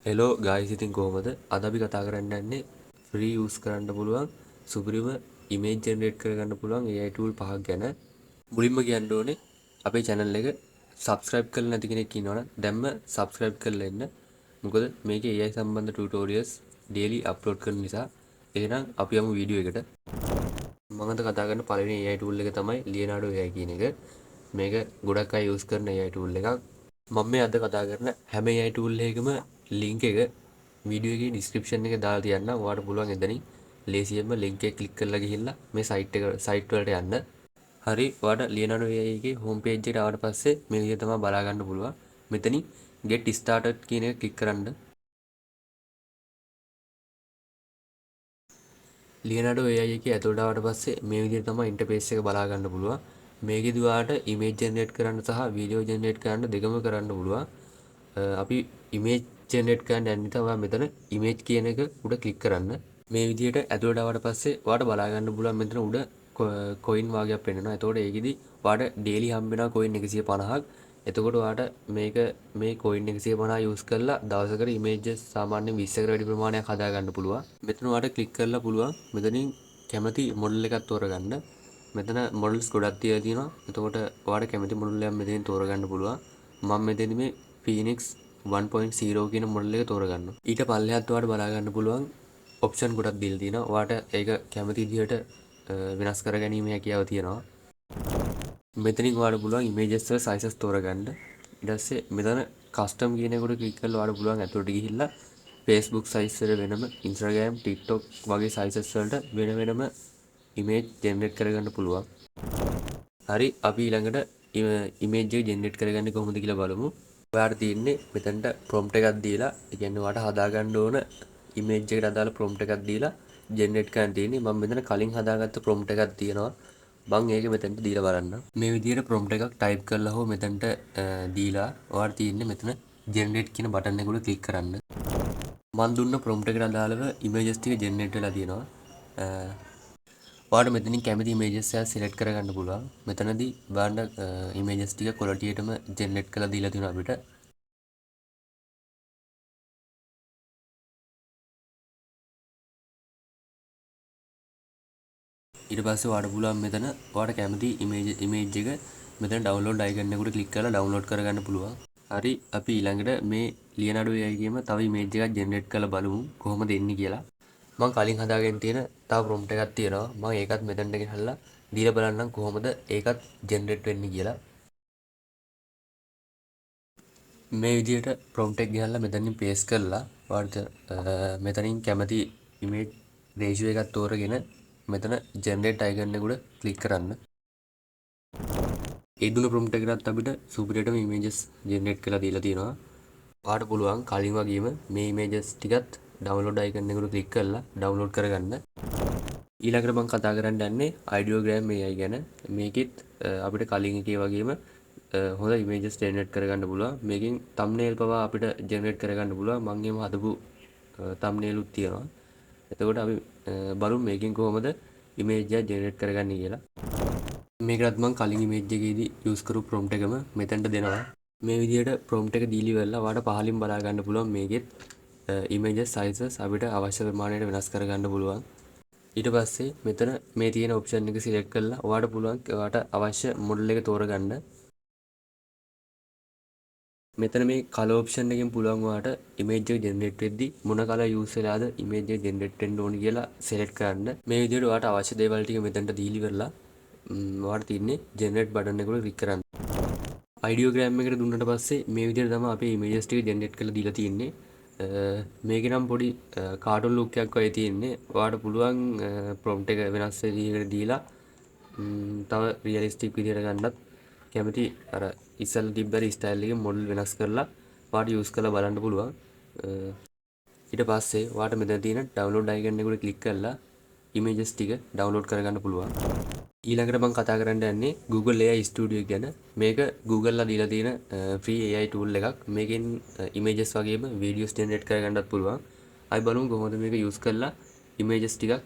Hello ගායිස්, ඉතින් කොහොමද? අද අපි කතා කරන්න යන්නේ ෆ්‍රී යූස් කරන්න පුළුවන් සුපිරිම ඉමේජ් ජෙනරේට් කරගන්න පුළුවන් AI tool පහක් ගැන. මුලින්ම කියන්න ඕනේ අපේ channel එක subscribe කරලා නැති කෙනෙක් ඉන්නවනම් දැන්ම subscribe කරලා ඉන්න. මොකද මේකේ AI සම්බන්ධ tutorials daily upload කරන නිසා. එහෙනම් අපි යමු වීඩියෝ එකට. මම අද කතා කරන පළවෙනි AI tool එක තමයි Leonardo AI කියන එක. මේක ගොඩක් අය යූස් කරන AI tool එකක්. මම මේ අද කතා කරන හැම AI tool එකකම link එක වීඩියෝ එකේ description එකේ දාලා තියන්න. ඔයාලට පුළුවන් එතනින් ලේසියෙන්ම link එක click කරලා ගිහිල්ලා මේ site වලට යන්න. හරි, ඔයාලට Leonardo AI එකේ home page එකට ආවට පස්සේ මේ විදිහට තමයි බලා ගන්න පුළුවන්. මෙතනින් get started කියන එක click කරන්න. Leonardo AI එකේ ඇතුළට ආවට පස්සේ මේ විදිහට තමයි interface එක බලා ගන්න පුළුවන්. මේකෙදි ඔයාලට image generate කරන්න සහ video generate කරන්න දෙකම කරන්න පුළුවන්. අපි image generate කරන්න යන නිසා ඔයා මෙතන image කියන එක උඩ click කරන්න. මේ විදිහට ඇතුළට ආවට පස්සේ ඔයාලට බලා ගන්න පුළුවන් මෙතන උඩ coin වාගයක් පෙන්නනවා. එතකොට ඒකෙදි ඔයාලට daily හම්බ වෙනවා coin 150ක්. එතකොට ඔයාලට මේක මේ coin 150 use කරලා දවසකට images සාමාන්‍යයෙන් 20කට වැඩි ප්‍රමාණයක් හදා ගන්න පුළුවන්. මෙතන ඔයාලට click කරලා පුළුවන් මෙතනින් කැමති model එකක් තෝරගන්න. මෙතන models ගොඩක් තියලා තියෙනවා. එතකොට ඔයාලට කැමති model එකක් මෙතනින් තෝරගන්න පුළුවන්. මම මෙතනදි මේ Phoenix 1.0 කියන මොඩල් එක තෝරගන්නවා. ඊට පල්ලෙහාත් ඔයාලට බලා ගන්න පුළුවන් ඔප්ෂන් ගොඩක් දීලා තියෙනවා. ඔයාලට ඒක කැමති විදිහට වෙනස් කරගැනීමේ හැකියාව තියෙනවා. මෙතනින් ඔයාලට පුළුවන් images වල sizes තෝරගන්න. ඊට පස්සේ මෙතන custom කියන එකට ක්ලික් කරලා ඔයාලට පුළුවන් ඇතුළට ගිහිල්ලා Facebook size වල වෙනම, Instagram, TikTok වගේ sizes වලට වෙන වෙනම image generate කරගන්න පුළුවන්. හරි, අපි ඊළඟට image එක generate කරගන්නේ කොහොමද කියලා බලමු. ඔයාලට තියෙන්නේ මෙතනට prompt එකක් දීලා, ඒ කියන්නේ ඔයාලට හදාගන්න ඕන image එකට අදාළ prompt එකක් දීලා generate කරන්න තියෙන්නේ. මම මෙතන කලින් හදාගත්ත prompt එකක් තියෙනවා. මම ඒක මෙතනට දීලා බලන්න. මේ විදිහට prompt එකක් type කරලා හෝ මෙතනට දීලා ඔයාලට තියෙන්නේ මෙතන generate කියන බටන් එක උඩ click කරන්න. මම දුන්න prompt එකට අදාළව images ටික generate වෙලා තියෙනවා. ඔයාලට මෙතනින් කැමති images එකක් select කරගන්න පුළුවන්. මෙතනදී බලන්න images ටික quality එකටම generate කරලා දීලා තියෙනවා අපිට. ඊට පස්සේ ඔයාලට පුළුවන් මෙතන ඔයාලට කැමති image එක මෙතන download icon එකට click කරලා download කරගන්න පුළුවන්. හරි, අපි ඊළඟට මේ Leonardo AI එකේම තව image එකක් generate කරලා බලමු කොහොමද එන්නේ කියලා. මම කලින් හදාගෙන තියෙන තව prompt එකක් තියෙනවා. මම ඒකත් මෙතනට ගෙනල්ලා දීලා බලන්නම් කොහොමද ඒකත් generate වෙන්නේ කියලා. මේ විදිහට prompt එක ගෙනල්ලා මෙතනින් paste කරලා ඔයාලට මෙතනින් කැමති image ratio එකක් තෝරගෙන මෙතන generate icon එක උඩ click කරන්න. ඒ දුන්න prompt එකකට අපිට සුපිරියටම images generate කරලා දීලා තියෙනවා. ඔයාලට පුළුවන් කලින් වගේම මේ images ටිකත් download icon එකට click කරලා download කරගන්න. ඊළඟට මම කතා කරන්න යන්නේ ideogram AI ගැන. මේකෙත් අපිට කලින් එකේ වගේම හොඳ images generate කරගන්න පුළුවන්. මේකෙන් thumbnail පවා අපිට generate කරගන්න පුළුවන්. මම එහෙම හදපු thumbnail උත් තියෙනවා. එතකොට අපි බලමු මේකෙන් කොහොමද image එක generate කරගන්නේ කියලා. මේකත් මම කලින් image එකේදී use කරපු prompt එකම මෙතනට දෙනවා. මේ විදිහට prompt එක දීලි වෙලා ඔයාලට පහලින් බලා ගන්න පුළුවන් මේකෙත් images sizes අපිට අවශ්‍ය ප්‍රමාණයට වෙනස් කරගන්න පුළුවන්. ඊට පස්සේ මෙතන මේ තියෙන option එක select කරලා ඔයාලට පුළුවන් ඔයාලට අවශ්‍ය model එක තෝරගන්න. මෙතන මේ color option එකෙන් පුළුවන් ඔයාලට image එක generate වෙද්දී මොන color use වෙලාද image එක generate වෙන්න ඕනි කියලා select කරන්න. මේ විදිහට ඔයාලට අවශ්‍ය දේවල් ටික මෙතනට දීලි වෙලා ඔයාලට තියෙන්නේ generate button එක උඩ click කරන්න. ideogram එකට දුන්නට පස්සේ මේ විදිහට තමයි අපේ images ටික generate කරලා දීලා තියෙන්නේ. මේකේ නම් පොඩි කාටුන් ලුක් එකක් වගේ තියෙන්නේ. ඔයාලට පුළුවන් prompt එක වෙනස් විදිහකට දීලා තව රියලිස්ටික් විදිහට ගන්නත් කැමති අර ඉස්සෙල්ලා තිබ්බ ස්ටයිල් එකේ මොඩල් වෙනස් කරලා ඔයාලට යූස් කරලා බලන්න පුළුවන්. ඊට පස්සේ ඔයාලට මෙතන තියෙන download icon එක උඩ click කරලා images ටික download කරගන්න පුළුවන්. ඊළඟට මම කතා කරන්න යන්නේ Google AI Studio ගැන. මේක Google ලා දීලා තියෙන free AI tool එකක්. මේකෙන් images වගේම videos generate කරගන්නත් පුළුවන්. අපි බලමු කොහොමද මේක use කරලා images ටිකක්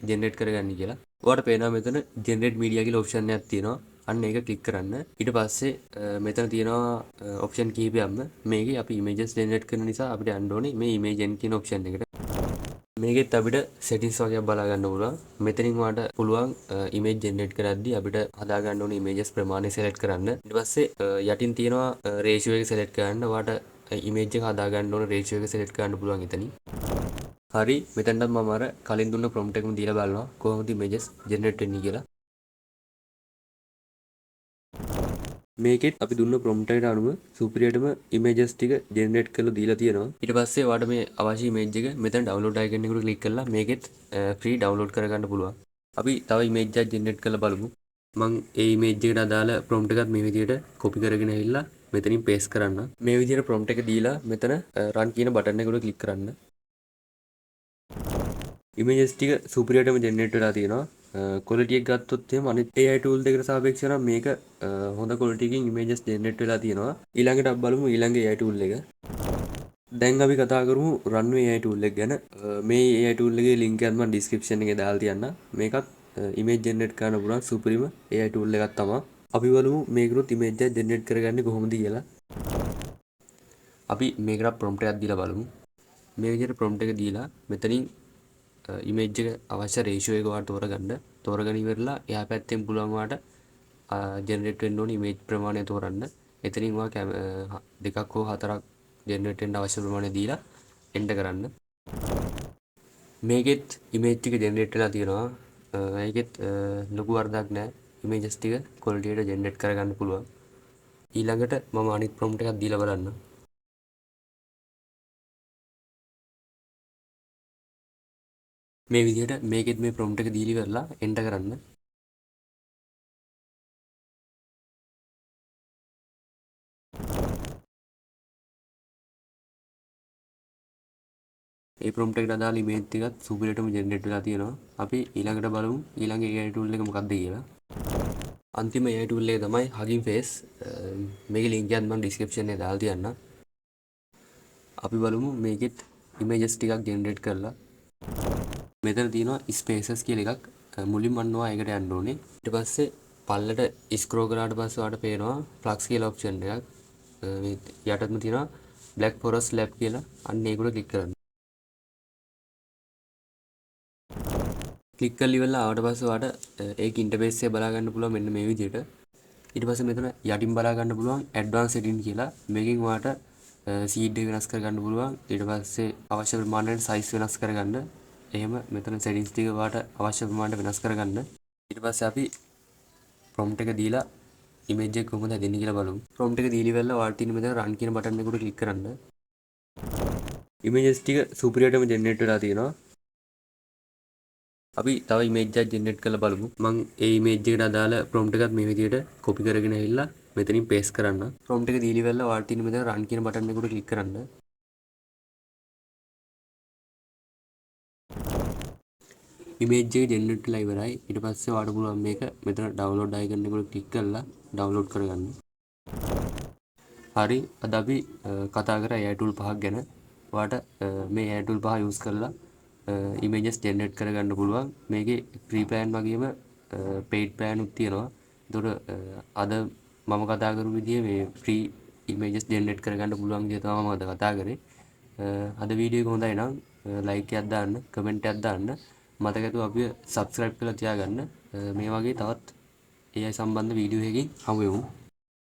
generate කරගන්නේ කියලා. ඔයාලට පේනවා මෙතන generate media කියලා option එකක් තියෙනවා. අන්න ඒක ක්ලික් කරන්න. ඊට පස්සේ මෙතන තියෙනවා ඔප්ෂන් කිහිපයක්ම. මේකේ අපි ඉමේජස් ජෙනරේට් කරන නිසා අපිට යන්න ඕනේ මේ ඉමේජ් එන් කියන ඔප්ෂන් එකට. මේකෙත් අපිට සෙටින්ස් වගේ බලා ගන්න පුළුවන්. මෙතනින් වාට පුළුවන් ඉමේජ් ජෙනරේට් කරද්දී අපිට හදා ගන්න ඕනේ ඉමේජස් ප්‍රමාණය සෙලෙක්ට් කරන්න. ඊට පස්සේ යටින් තියෙනවා රේෂියෝ එක සෙලෙක්ට් කරන්න. වාට ඉමේජ් එක හදා ගන්න ඕන රේෂියෝ එක සෙලෙක්ට් කරන්න පුළුවන් එතනින්. හරි මෙතනත් මම අර කලින් දුන්න ප්‍රොම්ප්ට් එකම දීලා බලනවා කොහොමද ඉමේජස් ජෙනරේට් වෙන්නේ කියලා. මේකෙත් අපි දුන්න ප්‍රොම්ප්ට් එකට අනුව සුපිරියටම ඉමේජස් ටික ජෙනරේට් කරලා දීලා තියෙනවා. ඊට පස්සේ ඔයාලට මේ අවශ්‍ය ඉමේජ් එක මෙතන ඩවුන්ලෝඩ් අයිකන් එකට ක්ලික් කරලා මේකෙත් ෆ්‍රී ඩවුන්ලෝඩ් කරගන්න පුළුවන්. අපි තව ඉමේජ් එකක් ජෙනරේට් කරලා බලමු. මම ඒ ඉමේජ් එකට අදාළ ප්‍රොම්ප්ට් එකත් මේ විදිහට කොපි කරගෙන ඇවිල්ලා මෙතනින් පේස්ට් කරන්න. මේ විදිහට ප්‍රොම්ප්ට් එක දීලා මෙතන රන් කියන බටන් එකට ක්ලික් කරන්න. ඉමේජස් ටික සුපිරියටම ජෙනරේට් වෙලා තියෙනවා. ක්වොලිටි එක ගත්තොත් එහෙම අනිත් AI tool දෙකට සාපේක්ෂව නම් මේක හොඳ ක්වොලිටි එකකින් ඉමේජස් ජෙනරේට් වෙලා තියෙනවා. ඊළඟට අපි බලමු ඊළඟ AI tool එක. දැන් අපි කතා කරමු runway AI tool එක ගැන. මේ AI tool එකේ link එකත් මම description එකේ දාලා තියන්නම්. මේකත් image generate කරන්න පුළුවන් සුපිරිම AI tool එකක් තමයි. අපි බලමු මේකනොත් image එක generate කරගන්නේ කොහොමද කියලා. අපි මේකට prompt එකක් දීලා බලමු. මේ විදිහට prompt එක දීලා මෙතනින් ඉමේජ් එක අවශ්‍ය රේෂියෝ එක වාට තෝරගන්න. තෝරගෙන ඉවරලා එහා පැත්තෙන් පුළුවන් වාට ජෙනරේට් වෙන්න ඕනි ඉමේජ් ප්‍රමාණය තෝරන්න. එතනින් වා දෙකක් හෝ හතරක් ජෙනරේට් වෙන්න අවශ්‍ය ප්‍රමාණය දීලා එන්ටර් කරන්න. මේකෙත් ඉමේජ් ටික ජෙනරේට් වෙලා තියෙනවා. ඒකෙත් ලොකු වරදක් නැහැ. ඉමේජස් ටික ක්වොලිටි එකට ජෙනරේට් කරගන්න පුළුවන්. ඊළඟට මම අනිත් ප්‍රොම්ප්ට් එකක් දීලා බලන්න. මේ විදිහට මේකෙත් මේ ප්‍රොම්ප්ට් එක දීලි කරලා එන්ටර් කරන්න. ඒ ප්‍රොම්ප්ට් එකට අදාළ ඉමේජ් ටිකත් සුපිරියටම ජෙනරේට් වෙලා තියෙනවා. අපි ඊළඟට බලමු ඊළඟ AI tool එක මොකක්ද කියලා. අන්තිම AI tool එක තමයි Hugging Face. මේකේ link එකත් මම description එකේ දාලා තියන්නම්. අපි බලමු මේකෙත් ඉමේජස් ටිකක් ජෙනරේට් කරලා. මෙතන තියෙනවා ස්පේසස් කියලා එකක්. මුලින්ම අන්නවා ඒකට යන්න ඕනේ. ඊට පස්සේ පල්ලට ස්ක්‍රෝල් කරාට පස්සේ ඔයාලට පේනවා flux කියලා ඔප්ෂන් එකක්. මේ යටත්ම තියෙනවා Black Forest Lab කියලා. අන්න ඒකට ක්ලික් කරන්න. ක්ලික් කරලා ඉවරලා ආවට පස්සේ ඔයාලට ඒක ඉන්ටර්ෆේස් එක බලා ගන්න පුළුවන් මෙන්න මේ විදිහට. ඊට පස්සේ මෙතන යටින් බලා ගන්න පුළුවන් advanced setting කියලා. මේකෙන් ඔයාලට සීඩ් එක වෙනස් කර ගන්න පුළුවන්. ඊට පස්සේ අවශ්‍ය ප්‍රමාණයට size වෙනස් කරගන්න. එහෙම මෙතන settings ටික ඔයාලට අවශ්‍ය ප්‍රමාණයට වෙනස් කරගන්න. ඊට පස්සේ අපි prompt එක දීලා image එක කොහොමද හැදෙන්නේ කියලා බලමු. prompt එක දීලි වෙලා ඔයාලට තියෙන මෙතන run කියන බටන් එකට ක්ලික් කරන්න. images ටික සුපිරියටම generate වෙලා තියෙනවා. අපි තව ඉමේජ් එකක් ජෙනරේට් කරලා බලමු. මම ඒ ඉමේජ් එකට අදාළ prompt එකත් මේ විදිහට copy කරගෙන ඇවිල්ලා මෙතනින් paste කරන්න. prompt එක දීලි වෙලා ඔයාලට තියෙන මෙතන run කියන බටන් එකට ක්ලික් කරන්න. ඉමේජ් එක ජෙනරේට් වෙලා ඉවරයි. ඊට පස්සේ ඔයාලට පුළුවන් මේක මෙතන download icon එකට ක්ලික් කරලා download කරගන්න. හරි අද අපි කතා කරා AI tool 5ක් ගැන. ඔයාලට මේ AI tool 5 use කරලා images generate කරගන්න පුළුවන්. මේකේ free plan වගේම paid plan උත් තියෙනවා. ඒතකොට අද මම කතා කරපු විදිය මේ free images generate කරගන්න පුළුවන් විදිය තමයි මම අද කතා කරේ. අද වීඩියෝ එක හොඳයි නම් like එකක් දාන්න, comment එකක් දාන්න. මතකද අපිව subscribe කරලා තියාගන්න. මේ වගේ තවත් AI සම්බන්ධ වීඩියෝ එකකින් හමු වෙමු.